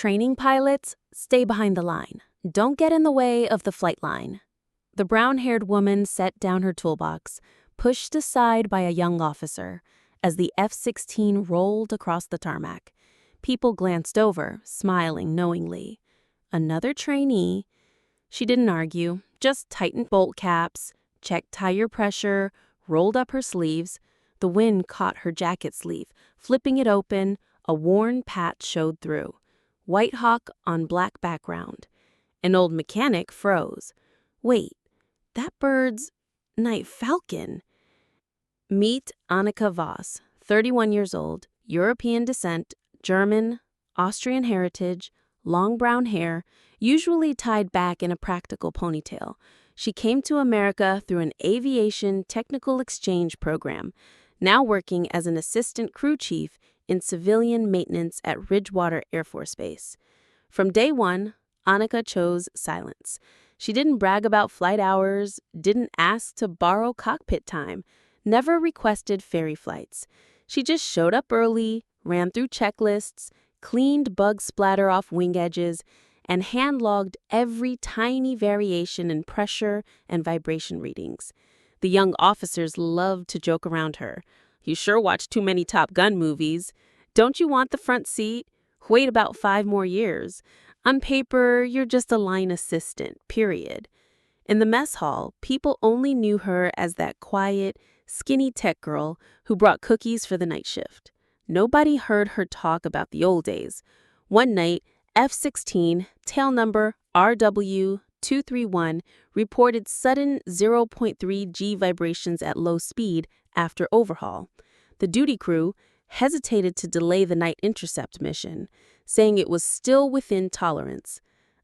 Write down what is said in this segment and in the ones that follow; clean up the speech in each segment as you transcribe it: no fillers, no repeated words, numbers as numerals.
Training pilots, stay behind the line. Don't get in the way of the flight line. The brown-haired woman set down her toolbox, pushed aside by a young officer, as the F-16 rolled across the tarmac. People glanced over, smiling knowingly. Another trainee. She didn't argue, just tightened bolt caps, checked tire pressure, rolled up her sleeves. The wind caught her jacket sleeve, flipping it open. A worn patch showed through. White hawk on black background. An old mechanic froze. Wait, that bird's night falcon. Meet Annika Voss, 31 years old, European descent, German, Austrian heritage, long brown hair, usually tied back in a practical ponytail. She came to America through an aviation technical exchange program, now working as an assistant crew chief in civilian maintenance at Ridgewater Air Force Base. From day one, Annika chose silence. She didn't brag about flight hours, didn't ask to borrow cockpit time, never requested ferry flights. She just showed up early, ran through checklists, cleaned bug splatter off wing edges, and hand-logged every tiny variation in pressure and vibration readings. The young officers loved to joke around her. You sure watch too many Top Gun movies. Don't you want the front seat? Wait about 5 more years. On paper, you're just a line assistant, period. In the mess hall, people only knew her as that quiet, skinny tech girl who brought cookies for the night shift. Nobody heard her talk about the old days. One night, F-16, tail number RW231, reported sudden 0.3 G vibrations at low speed after overhaul. The duty crew hesitated to delay the night intercept mission, saying it was still within tolerance.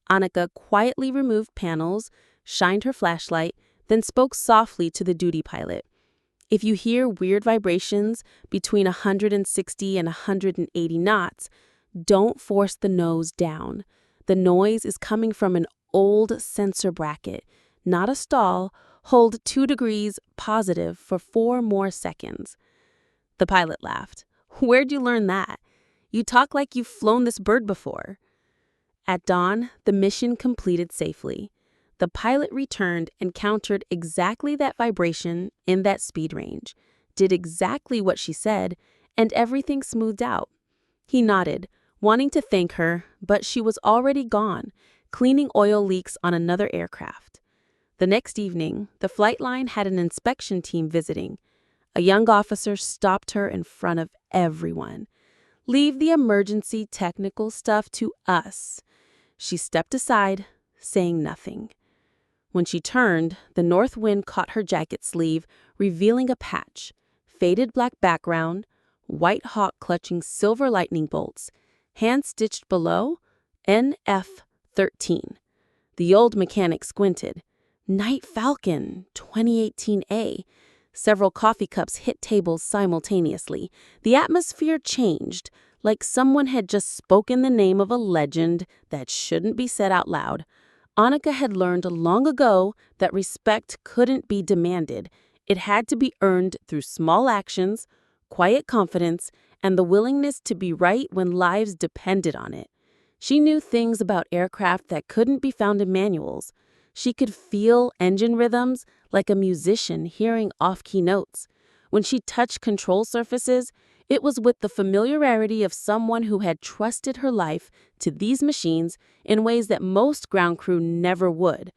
Annika quietly removed panels, shined her flashlight, then spoke softly to the duty pilot. If you hear weird vibrations between 160 and 180 knots, don't force the nose down. The noise is coming from an old sensor bracket, not a stall. Hold 2 degrees positive for 4 more seconds. The pilot laughed. Where'd you learn that? You talk like you've flown this bird before. At dawn, the mission completed safely. The pilot returned and countered exactly that vibration in that speed range, did exactly what she said, and everything smoothed out. He nodded, wanting to thank her, but she was already gone, cleaning oil leaks on another aircraft. The next evening, the flight line had an inspection team visiting. A young officer stopped her in front of everyone. Leave the emergency technical stuff to us. She stepped aside, saying nothing. When she turned, the north wind caught her jacket sleeve, revealing a patch, faded black background, white hawk clutching silver lightning bolts, hand-stitched below, NF-13. The old mechanic squinted. Night Falcon, 2018A. Several coffee cups hit tables simultaneously. The atmosphere changed, like someone had just spoken the name of a legend that shouldn't be said out loud. Annika had learned long ago that respect couldn't be demanded. It had to be earned through small actions, quiet confidence, and the willingness to be right when lives depended on it. She knew things about aircraft that couldn't be found in manuals. She could feel engine rhythms like a musician hearing off-key notes. When she touched control surfaces, it was with the familiarity of someone who had trusted her life to these machines in ways that most ground crew never would.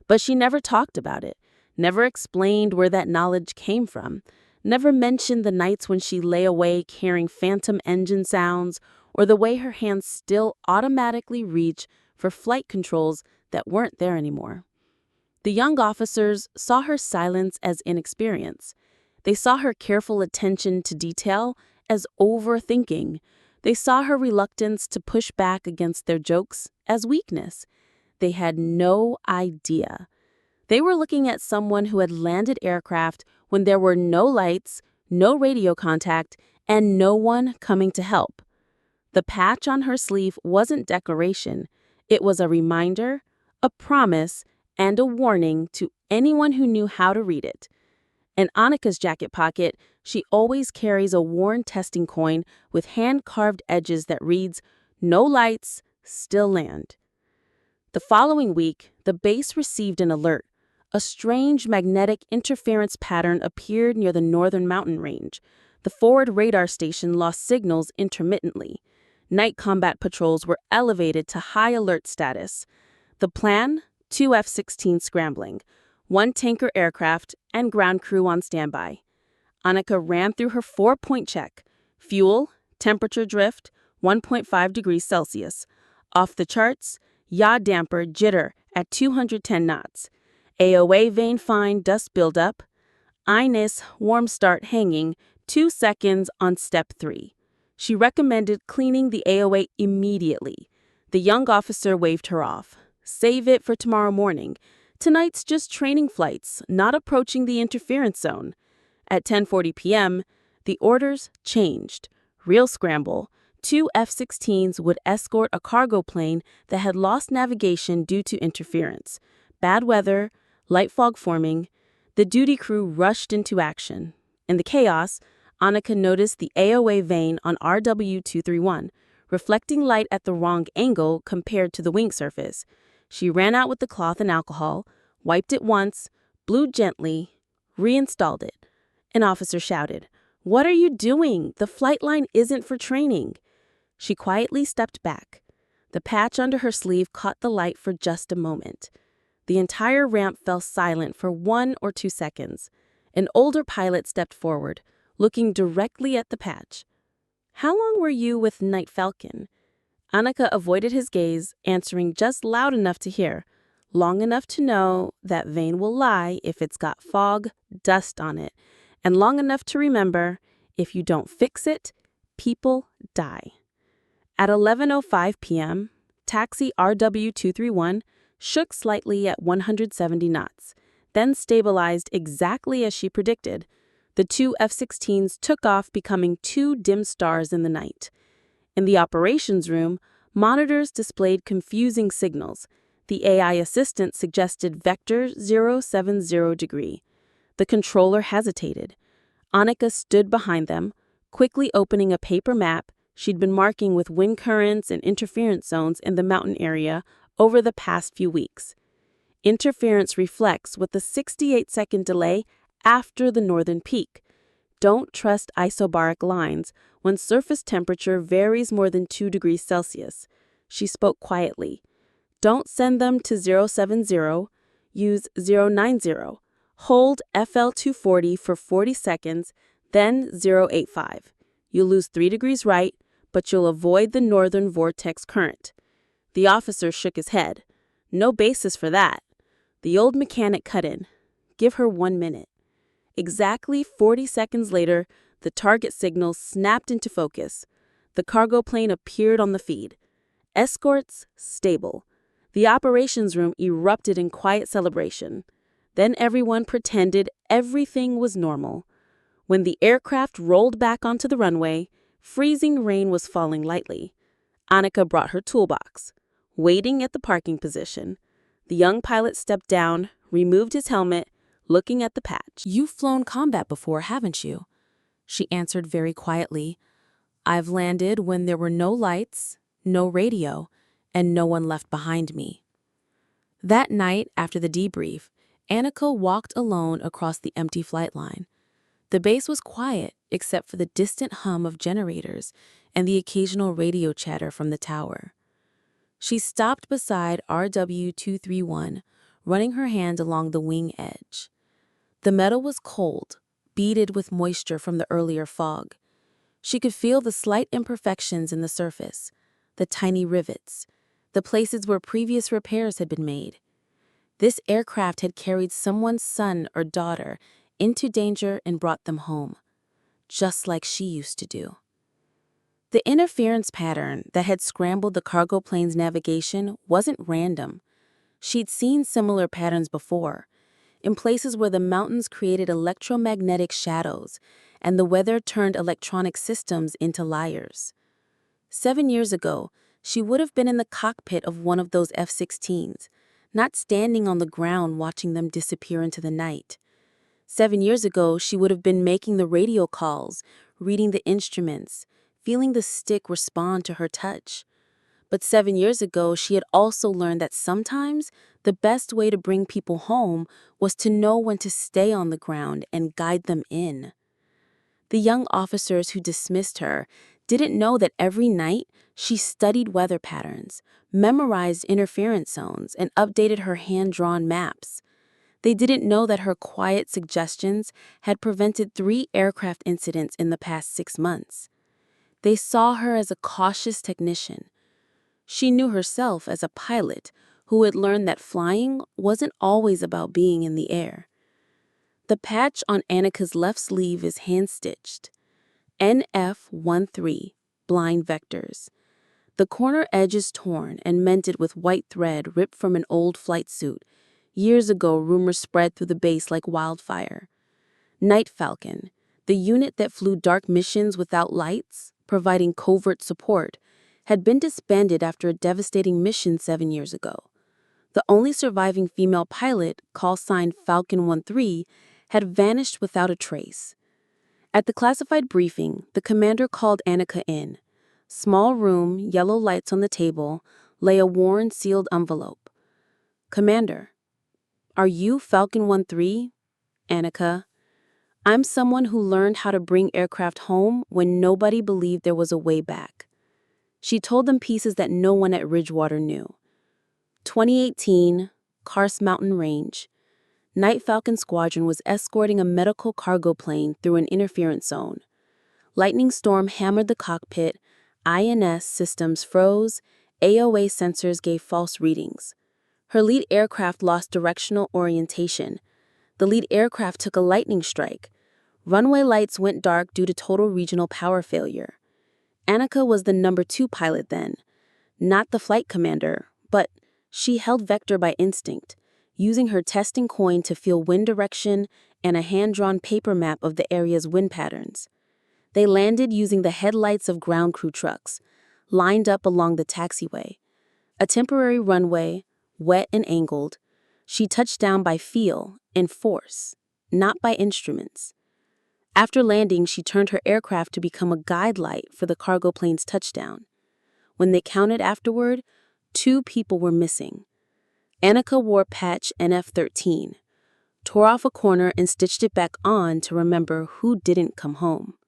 But she never talked about it, never explained where that knowledge came from, never mentioned the nights when she lay awake hearing phantom engine sounds or the way her hands still automatically reach for flight controls that weren't there anymore. The young officers saw her silence as inexperience. They saw her careful attention to detail as overthinking. They saw her reluctance to push back against their jokes as weakness. They had no idea. They were looking at someone who had landed aircraft when there were no lights, no radio contact, and no one coming to help. The patch on her sleeve wasn't decoration. It was a reminder, a promise, and a warning to anyone who knew how to read it. In Annika's jacket pocket, she always carries a worn testing coin with hand-carved edges that reads, "No lights, still land. The following week, the base received an alert. A strange magnetic interference pattern appeared near the northern mountain range. The forward radar station lost signals intermittently. Night combat patrols were elevated to high alert status. The plan? 2 F-16 scrambling, 1 tanker aircraft, and ground crew on standby. Annika ran through her 4-point check. Fuel, temperature drift, 1.5 degrees Celsius. Off the charts, yaw damper jitter at 210 knots. AOA vane fine dust buildup. INIS warm start hanging 2 seconds on step 3. She recommended cleaning the AOA immediately. The young officer waved her off. Save it for tomorrow morning. Tonight's just training flights, not approaching the interference zone. At 10:40 p.m., the orders changed. Real scramble. 2 F-16s would escort a cargo plane that had lost navigation due to interference. Bad weather, light fog forming. The duty crew rushed into action. In the chaos, Annika noticed the AOA vane on RW-231, reflecting light at the wrong angle compared to the wing surface. She ran out with the cloth and alcohol, wiped it once, blew gently, reinstalled it. An officer shouted, "What are you doing? The flight line isn't for training." She quietly stepped back. The patch under her sleeve caught the light for just a moment. The entire ramp fell silent for 1 or 2 seconds. An older pilot stepped forward, looking directly at the patch. "How long were you with Night Falcon?" Annika avoided his gaze, answering just loud enough to hear, "Long enough to know that vane will lie if it's got fog, dust on it, and long enough to remember, if you don't fix it, people die." At 11:05 p.m., taxi RW-231 shook slightly at 170 knots, then stabilized exactly as she predicted. The 2 F-16s took off, becoming 2 dim stars in the night. In the operations room, monitors displayed confusing signals. The AI assistant suggested vector 070 degree. The controller hesitated. Annika stood behind them, quickly opening a paper map she'd been marking with wind currents and interference zones in the mountain area over the past few weeks. Interference reflects with a 68-second delay after the northern peak. Don't trust isobaric lines when surface temperature varies more than 2 degrees Celsius. She spoke quietly. Don't send them to 070, use 090. Hold FL240 for 40 seconds, then 085. You'll lose 3 degrees right, but you'll avoid the northern vortex current. The officer shook his head. No basis for that. The old mechanic cut in. Give her 1 minute. Exactly 40 seconds later, the target signal snapped into focus. The cargo plane appeared on the feed. Escorts, stable. The operations room erupted in quiet celebration. Then everyone pretended everything was normal. When the aircraft rolled back onto the runway, freezing rain was falling lightly. Annika brought her toolbox. Waiting at the parking position, the young pilot stepped down, removed his helmet, looking at the patch. "You've flown combat before, haven't you?" She answered very quietly. "I've landed when there were no lights, no radio, and no one left behind me." That night, after the debrief, Annika walked alone across the empty flight line. The base was quiet except for the distant hum of generators and the occasional radio chatter from the tower. She stopped beside RW-231, running her hand along the wing edge. The metal was cold, beaded with moisture from the earlier fog. She could feel the slight imperfections in the surface, the tiny rivets, the places where previous repairs had been made. This aircraft had carried someone's son or daughter into danger and brought them home, just like she used to do. The interference pattern that had scrambled the cargo plane's navigation wasn't random. She'd seen similar patterns before, in places where the mountains created electromagnetic shadows and the weather turned electronic systems into liars. 7 years ago, she would have been in the cockpit of one of those F-16s, not standing on the ground watching them disappear into the night. 7 years ago, she would have been making the radio calls, reading the instruments, feeling the stick respond to her touch. But 7 years ago, she had also learned that sometimes the best way to bring people home was to know when to stay on the ground and guide them in. The young officers who dismissed her didn't know that every night she studied weather patterns, memorized interference zones, and updated her hand-drawn maps. They didn't know that her quiet suggestions had prevented 3 aircraft incidents in the past 6 months. They saw her as a cautious technician. She knew herself as a pilot who had learned that flying wasn't always about being in the air. The patch on Annika's left sleeve is hand-stitched. NF13, blind vectors. The corner edge is torn and mended with white thread ripped from an old flight suit. Years ago, rumors spread through the base like wildfire. Night Falcon, the unit that flew dark missions without lights, providing covert support, had been disbanded after a devastating mission 7 years ago. The only surviving female pilot, call sign Falcon 13, had vanished without a trace. At the classified briefing, the commander called Annika in. Small room, yellow lights on the table, lay a worn, sealed envelope. "Commander, are you Falcon 13? Annika. I'm someone who learned how to bring aircraft home when nobody believed there was a way back." She told them pieces that no one at Ridgewater knew. 2018, Karst Mountain Range. Night Falcon Squadron was escorting a medical cargo plane through an interference zone. Lightning storm hammered the cockpit, INS systems froze, AOA sensors gave false readings. Her lead aircraft lost directional orientation. The lead aircraft took a lightning strike. Runway lights went dark due to total regional power failure. Annika was the number 2 pilot then, not the flight commander, but she held vector by instinct, using her testing coin to feel wind direction and a hand-drawn paper map of the area's wind patterns. They landed using the headlights of ground crew trucks, lined up along the taxiway. A temporary runway, wet and angled. She touched down by feel and force, not by instruments. After landing, she turned her aircraft to become a guide light for the cargo plane's touchdown. When they counted afterward, 2 people were missing. Annika wore patch NF13, tore off a corner and stitched it back on to remember who didn't come home.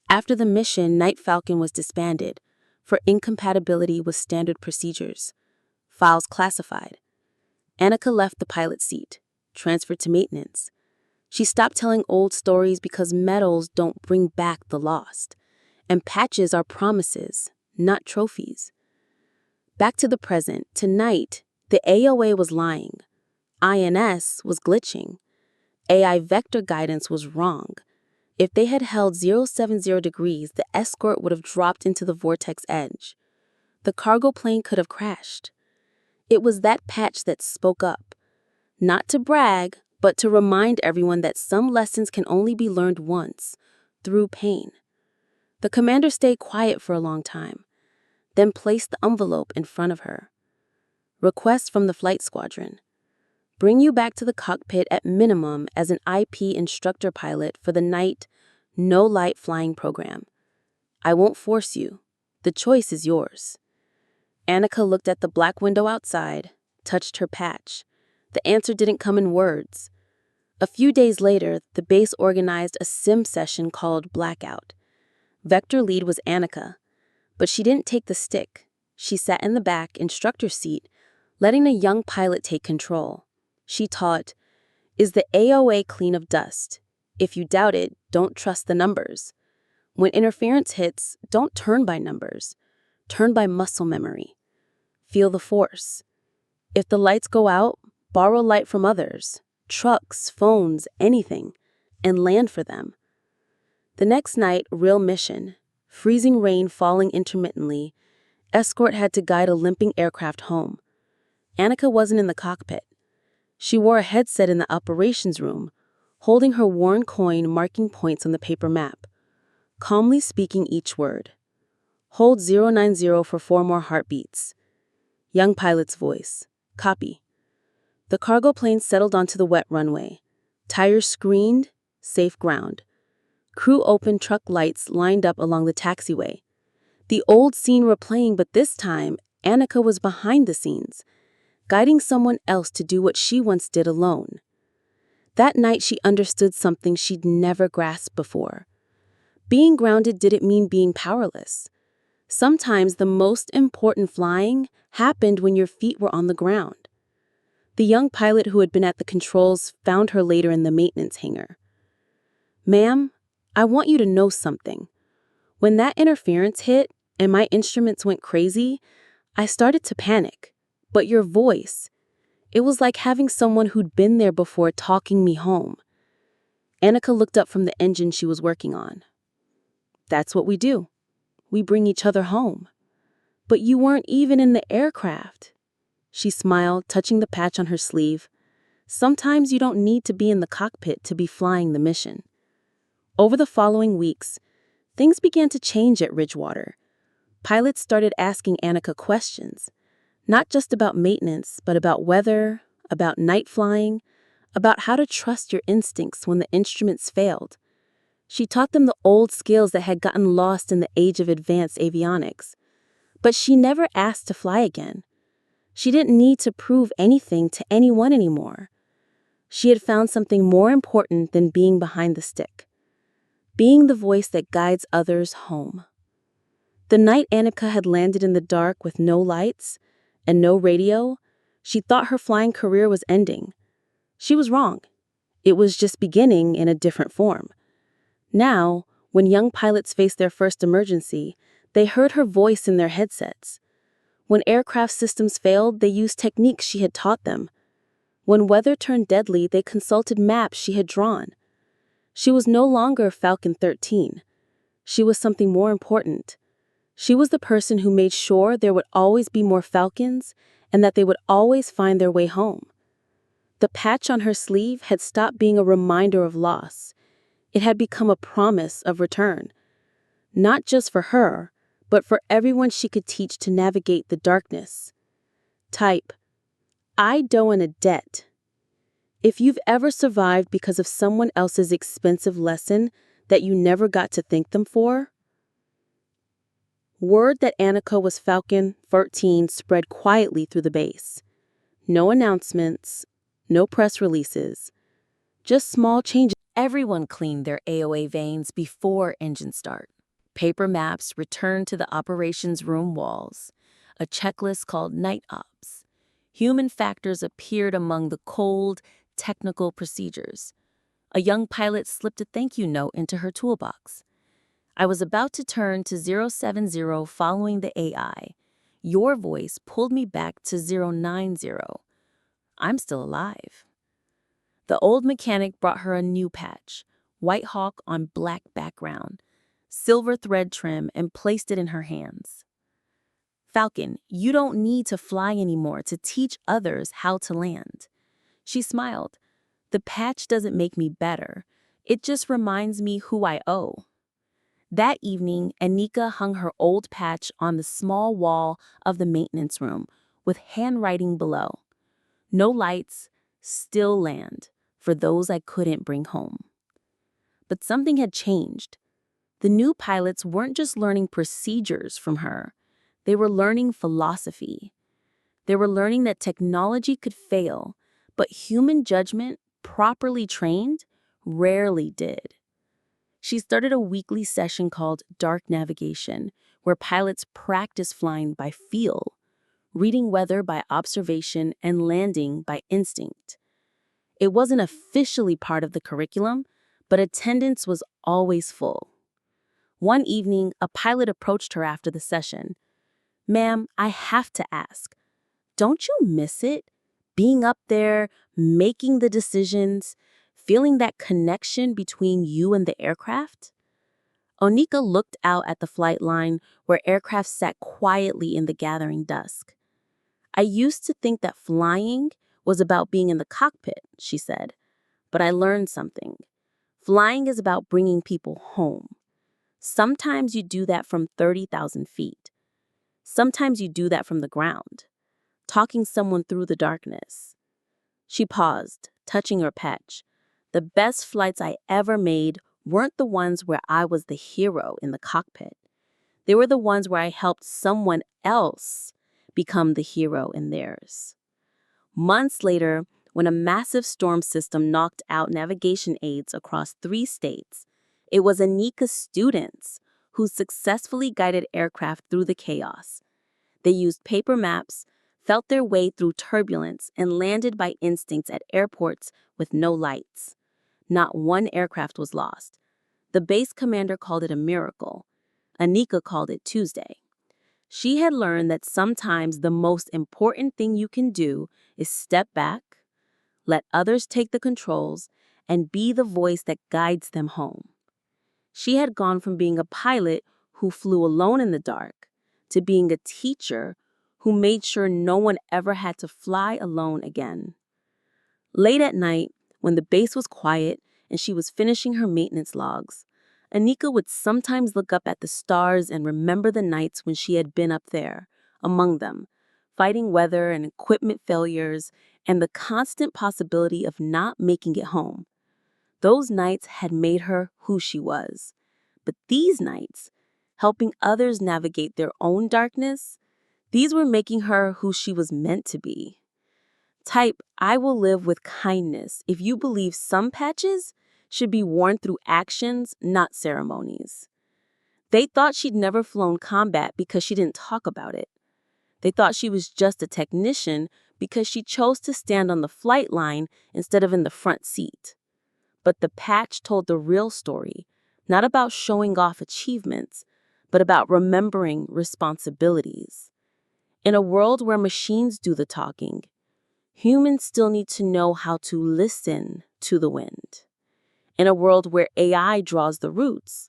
After the mission, Night Falcon was disbanded for incompatibility with standard procedures. Files classified. Annika left the pilot seat, transferred to maintenance. She stopped telling old stories because medals don't bring back the lost, and patches are promises, not trophies. Back to the present, tonight, the AOA was lying. INS was glitching. AI vector guidance was wrong. If they had held 070 degrees, the escort would have dropped into the vortex edge. The cargo plane could have crashed. It was that patch that spoke up. Not to brag, but to remind everyone that some lessons can only be learned once, through pain. The commander stayed quiet for a long time, then placed the envelope in front of her. Request from the flight squadron. Bring you back to the cockpit at minimum as an IP instructor pilot for the night, no light flying program. I won't force you. The choice is yours. Annika looked at the black window outside, touched her patch. The answer didn't come in words. A few days later, the base organized a sim session called Blackout. Vector lead was Annika, but she didn't take the stick. She sat in the back instructor seat, letting a young pilot take control. She taught, "Is the AOA clean of dust? If you doubt it, don't trust the numbers. When interference hits, don't turn by numbers. Turn by muscle memory. Feel the force. If the lights go out, borrow light from others, trucks, phones, anything, and land for them." The next night, real mission. Freezing rain falling intermittently. Escort had to guide a limping aircraft home. Annika wasn't in the cockpit. She wore a headset in the operations room, holding her worn coin marking points on the paper map, calmly speaking each word. Hold 090 for 4 more heartbeats. Young pilot's voice. Copy. The cargo plane settled onto the wet runway. Tires screened, safe ground. Crew open truck lights lined up along the taxiway. The old scene replaying, but this time, Annika was behind the scenes, guiding someone else to do what she once did alone. That night, she understood something she'd never grasped before. Being grounded didn't mean being powerless. Sometimes the most important flying happened when your feet were on the ground. The young pilot who had been at the controls found her later in the maintenance hangar. "Ma'am, I want you to know something. When that interference hit and my instruments went crazy, I started to panic. But your voice, it was like having someone who'd been there before talking me home." Annika looked up from the engine she was working on. "That's what we do. We bring each other home." "But you weren't even in the aircraft." She smiled, touching the patch on her sleeve. "Sometimes you don't need to be in the cockpit to be flying the mission." Over the following weeks, things began to change at Ridgewater. Pilots started asking Annika questions, not just about maintenance, but about weather, about night flying, about how to trust your instincts when the instruments failed. She taught them the old skills that had gotten lost in the age of advanced avionics. But she never asked to fly again. She didn't need to prove anything to anyone anymore. She had found something more important than being behind the stick, being the voice that guides others home. The night Annika had landed in the dark with no lights and no radio, she thought her flying career was ending. She was wrong. It was just beginning in a different form. Now, when young pilots faced their first emergency, they heard her voice in their headsets. When aircraft systems failed, they used techniques she had taught them. When weather turned deadly, they consulted maps she had drawn. She was no longer Falcon 13. She was something more important. She was the person who made sure there would always be more Falcons and that they would always find their way home. The patch on her sleeve had stopped being a reminder of loss. It had become a promise of return. Not just for her, but for everyone she could teach to navigate the darkness. Type, "I owe in a debt." If you've ever survived because of someone else's expensive lesson that you never got to thank them for. Word that Annika was Falcon 13 spread quietly through the base. No announcements, no press releases, just small changes. Everyone cleaned their AOA veins before engine start. Paper maps returned to the operations room walls. A checklist called Night Ops. Human factors appeared among the cold, technical procedures. A young pilot slipped a thank you note into her toolbox. I was about to turn to 070 following the AI. Your voice pulled me back to 090. I'm still alive. The old mechanic brought her a new patch, White Hawk on black background, silver thread trim, and placed it in her hands. "Falcon, you don't need to fly anymore to teach others how to land." She smiled. "The patch doesn't make me better. It just reminds me who I owe." That evening, Annika hung her old patch on the small wall of the maintenance room with handwriting below. "No lights, still land, for those I couldn't bring home." But something had changed. The new pilots weren't just learning procedures from her. They were learning philosophy. They were learning that technology could fail, but human judgment, properly trained, rarely did. She started a weekly session called Dark Navigation, where pilots practice flying by feel, reading weather by observation, and landing by instinct. It wasn't officially part of the curriculum, but attendance was always full. One evening, a pilot approached her after the session. "Ma'am, I have to ask, don't you miss it? Being up there, making the decisions, feeling that connection between you and the aircraft?" Annika looked out at the flight line where aircraft sat quietly in the gathering dusk. "I used to think that flying was about being in the cockpit," she said, "but I learned something. Flying is about bringing people home. Sometimes you do that from 30,000 feet. Sometimes you do that from the ground, talking someone through the darkness." She paused, touching her patch. "The best flights I ever made weren't the ones where I was the hero in the cockpit. They were the ones where I helped someone else become the hero in theirs. Months later, when a massive storm system knocked out navigation aids across 3 states, it was Annika's students who successfully guided aircraft through the chaos. They used paper maps, felt their way through turbulence, and landed by instinct at airports with no lights. Not one aircraft was lost. The base commander called it a miracle. Annika called it Tuesday. She had learned that sometimes the most important thing you can do is step back, let others take the controls, and be the voice that guides them home. She had gone from being a pilot who flew alone in the dark to being a teacher who made sure no one ever had to fly alone again. Late at night, when the base was quiet and she was finishing her maintenance logs, Annika would sometimes look up at the stars and remember the nights when she had been up there, among them, fighting weather and equipment failures and the constant possibility of not making it home. Those nights had made her who she was. But these nights, helping others navigate their own darkness, these were making her who she was meant to be. Type, I will live with kindness if you believe some patches should be worn through actions, not ceremonies. They thought she'd never flown combat because she didn't talk about it. They thought she was just a technician because she chose to stand on the flight line instead of in the front seat. But the patch told the real story, not about showing off achievements, but about remembering responsibilities. In a world where machines do the talking, humans still need to know how to listen to the wind. In a world where AI draws the routes,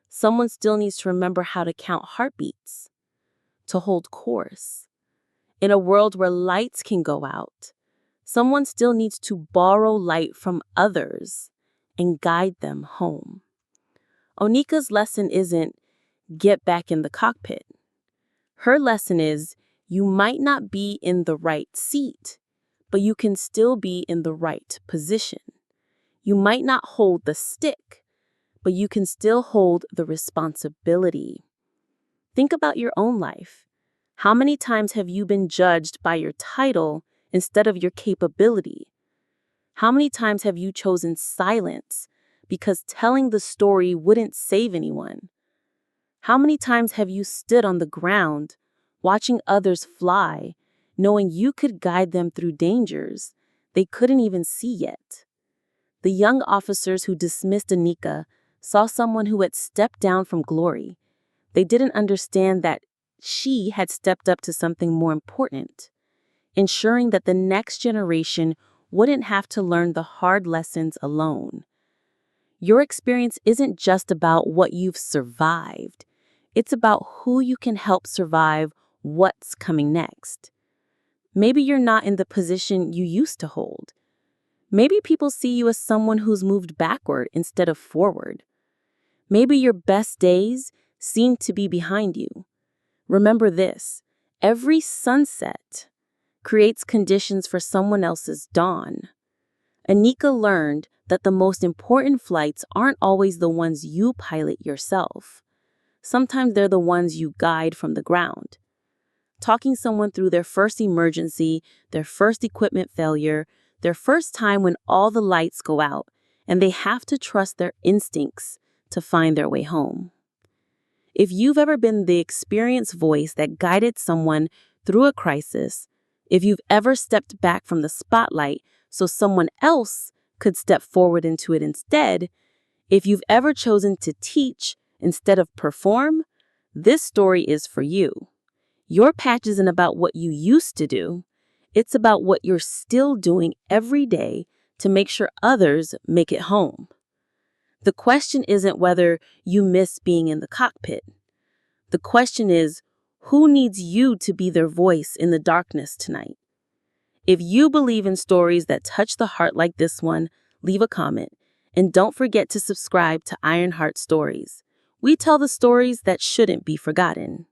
someone still needs to remember how to count heartbeats, to hold course. In a world where lights can go out, someone still needs to borrow light from others and guide them home. Annika's lesson isn't get back in the cockpit. Her lesson is you might not be in the right seat, but you can still be in the right position. You might not hold the stick, but you can still hold the responsibility. Think about your own life. How many times have you been judged by your title instead of your capability? How many times have you chosen silence because telling the story wouldn't save anyone? How many times have you stood on the ground, watching others fly, knowing you could guide them through dangers they couldn't even see yet? The young officers who dismissed Annika saw someone who had stepped down from glory. They didn't understand that she had stepped up to something more important, ensuring that the next generation wouldn't have to learn the hard lessons alone. Your experience isn't just about what you've survived. It's about who you can help survive what's coming next. Maybe you're not in the position you used to hold. Maybe people see you as someone who's moved backward instead of forward. Maybe your best days seem to be behind you. Remember this: every sunset creates conditions for someone else's dawn. Annika learned that the most important flights aren't always the ones you pilot yourself. Sometimes they're the ones you guide from the ground. Talking someone through their first emergency, their first equipment failure, their first time when all the lights go out, and they have to trust their instincts to find their way home. If you've ever been the experienced voice that guided someone through a crisis, if you've ever stepped back from the spotlight so someone else could step forward into it instead, if you've ever chosen to teach instead of perform, this story is for you. Your patch isn't about what you used to do. It's about what you're still doing every day to make sure others make it home. The question isn't whether you miss being in the cockpit. The question is, who needs you to be their voice in the darkness tonight? If you believe in stories that touch the heart like this one, leave a comment. And don't forget to subscribe to Ironheart Stories. We tell the stories that shouldn't be forgotten.